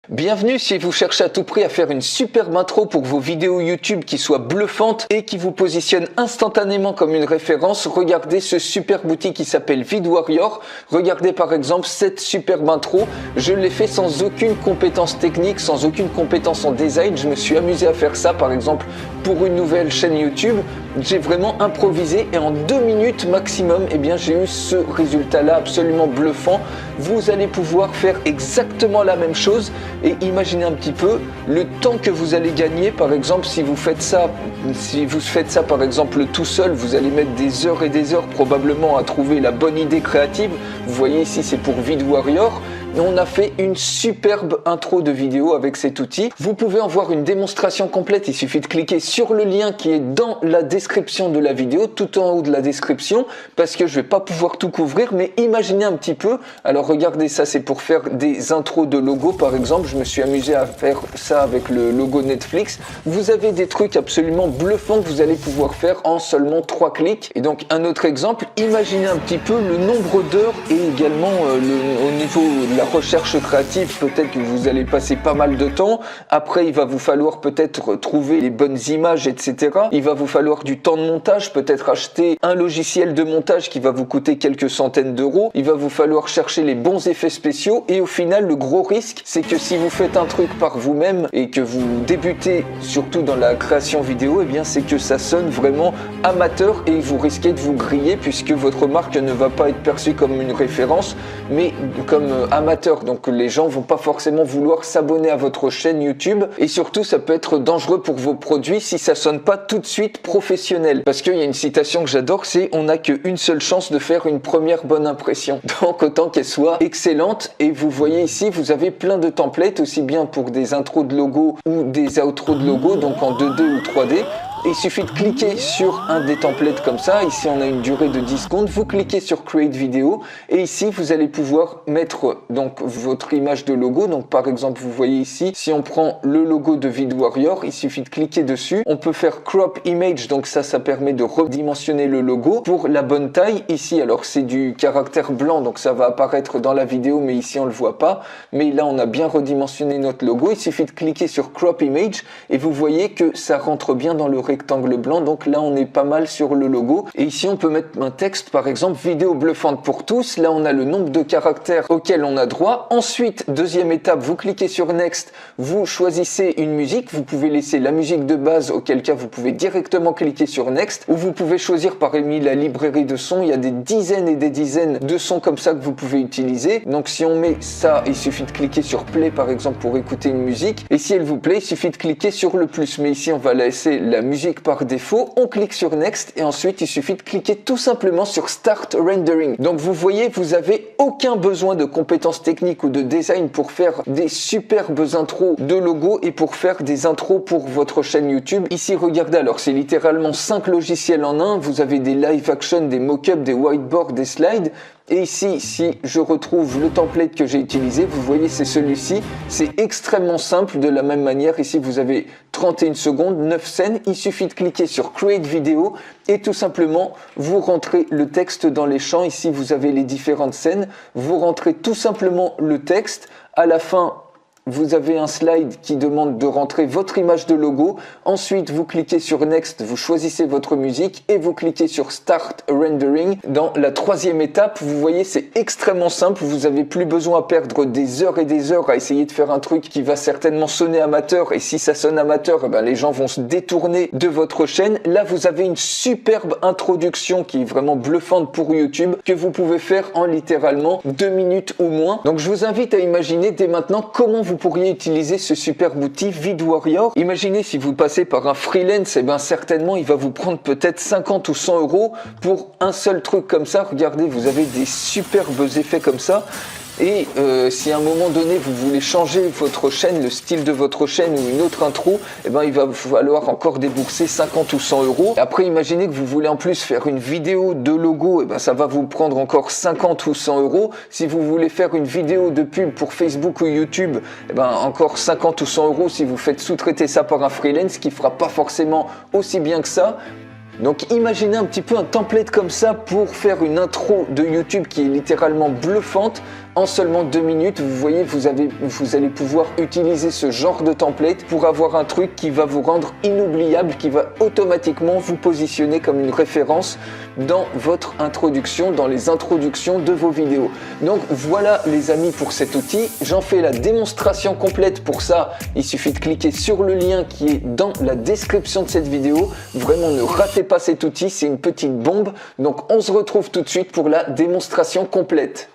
Bienvenue si vous cherchez à tout prix à faire une superbe intro pour vos vidéos YouTube qui soit bluffante et qui vous positionne instantanément comme une référence. Regardez ce superbe outil qui s'appelle VidWarrior. Regardez par exemple cette superbe intro. Je l'ai fait sans aucune compétence technique, sans aucune compétence en design. Je me suis amusé à faire ça par exemple pour une nouvelle chaîne YouTube. J'ai vraiment improvisé et en 2 minutes maximum, j'ai eu ce résultat-là absolument bluffant. Vous allez pouvoir faire exactement la même chose et imaginez un petit peu le temps que vous allez gagner. Par exemple, si vous faites ça par exemple tout seul, vous allez mettre des heures et des heures probablement à trouver la bonne idée créative. Vous voyez ici, c'est pour VidWarrior. On a fait une superbe intro de vidéo avec cet outil. Vous pouvez en voir une démonstration complète. Il suffit de cliquer sur le lien qui est dans la description de la vidéo, tout en haut de la description, parce que je vais pas pouvoir tout couvrir, mais imaginez un petit peu. Alors regardez, ça c'est pour faire des intros de logos par exemple. Je me suis amusé à faire ça avec le logo Netflix. Vous avez des trucs absolument bluffants que vous allez pouvoir faire en seulement 3 clics. Et donc un autre exemple, imaginez un petit peu le nombre d'heures et également au niveau de la recherche créative, peut-être que vous allez passer pas mal de temps. Après, il va vous falloir peut-être trouver les bonnes images, etc. Il va vous falloir du temps de montage, peut-être acheter un logiciel de montage qui va vous coûter quelques centaines d'euros. Il va vous falloir chercher les bons effets spéciaux et au final, le gros risque, c'est que si vous faites un truc par vous-même et que vous débutez surtout dans la création vidéo, c'est que ça sonne vraiment amateur et vous risquez de vous griller puisque votre marque ne va pas être perçue comme une référence, mais comme amateur. Donc les gens vont pas forcément vouloir s'abonner à votre chaîne YouTube et surtout ça peut être dangereux pour vos produits si ça sonne pas tout de suite professionnel. Parce qu'il y a une citation que j'adore, c'est on n'a qu'une seule chance de faire une première bonne impression. Donc autant qu'elle soit excellente. Et vous voyez ici, vous avez plein de templates aussi bien pour des intros de logos ou des outros de logos, donc en 2D ou 3D. Il suffit de cliquer sur un des templates comme ça. Ici, on a une durée de 10 secondes. Vous cliquez sur Create Video et ici, vous allez pouvoir mettre donc votre image de logo. Donc, par exemple, vous voyez ici, si on prend le logo de VidWarrior, il suffit de cliquer dessus. On peut faire Crop Image. Donc ça permet de redimensionner le logo pour la bonne taille. Ici, alors c'est du caractère blanc, donc ça va apparaître dans la vidéo, mais ici, on le voit pas. Mais là, on a bien redimensionné notre logo. Il suffit de cliquer sur Crop Image et vous voyez que ça rentre bien dans le rectangle blanc, donc là on est pas mal sur le logo. Et ici on peut mettre un texte, par exemple vidéo bluffante pour tous. Là on a le nombre de caractères auxquels on a droit. Ensuite, deuxième étape, vous cliquez sur Next, vous choisissez une musique. Vous pouvez laisser la musique de base, auquel cas vous pouvez directement cliquer sur Next, ou vous pouvez choisir parmi la librairie de sons. Il y a des dizaines et des dizaines de sons comme ça que vous pouvez utiliser. Donc si on met ça, il suffit de cliquer sur Play par exemple pour écouter une musique, et si elle vous plaît, il suffit de cliquer sur le plus. Mais ici on va laisser la musique par défaut, on clique sur Next et ensuite il suffit de cliquer tout simplement sur Start Rendering. Donc vous voyez, vous avez aucun besoin de compétences techniques ou de design pour faire des superbes intros de logos et pour faire des intros pour votre chaîne YouTube. Ici regardez, alors c'est littéralement 5 logiciels en un. Vous avez des live action, des mock-ups, des whiteboards, des slides. Et ici, si je retrouve le template que j'ai utilisé, vous voyez, c'est celui-ci. C'est extrêmement simple. De la même manière, ici, vous avez 31 secondes, 9 scènes. Il suffit de cliquer sur Create Video et tout simplement, vous rentrez le texte dans les champs. Ici, vous avez les différentes scènes. Vous rentrez tout simplement le texte. À la fin, vous avez un slide qui demande de rentrer votre image de logo. Ensuite, vous cliquez sur Next, vous choisissez votre musique et vous cliquez sur Start Rendering. Dans la troisième étape, vous voyez, c'est extrêmement simple. Vous n'avez plus besoin à perdre des heures et des heures à essayer de faire un truc qui va certainement sonner amateur. Et si ça sonne amateur, les gens vont se détourner de votre chaîne. Là, vous avez une superbe introduction qui est vraiment bluffante pour YouTube que vous pouvez faire en littéralement 2 minutes ou moins. Donc, je vous invite à imaginer dès maintenant comment vous pourriez utiliser ce superbe outil VidWarrior. Imaginez si vous passez par un freelance, certainement il va vous prendre peut-être 50 ou 100 euros pour un seul truc comme ça. Regardez, vous avez des superbes effets comme ça. Et si à un moment donné vous voulez changer votre chaîne, le style de votre chaîne ou une autre intro, il va vous falloir encore débourser 50 ou 100 euros. Après, imaginez que vous voulez en plus faire une vidéo de logo, ça va vous prendre encore 50 ou 100 euros. Si vous voulez faire une vidéo de pub pour Facebook ou YouTube, encore 50 ou 100 euros si vous faites sous-traiter ça par un freelance qui fera pas forcément aussi bien que ça. Donc imaginez un petit peu un template comme ça pour faire une intro de YouTube qui est littéralement bluffante. En seulement 2 minutes, vous voyez, vous allez pouvoir utiliser ce genre de template pour avoir un truc qui va vous rendre inoubliable, qui va automatiquement vous positionner comme une référence dans votre introduction, dans les introductions de vos vidéos. Donc voilà les amis pour cet outil. J'en fais la démonstration complète. Pour ça, il suffit de cliquer sur le lien qui est dans la description de cette vidéo. Vraiment, ne ratez pas cet outil, c'est une petite bombe. Donc on se retrouve tout de suite pour la démonstration complète.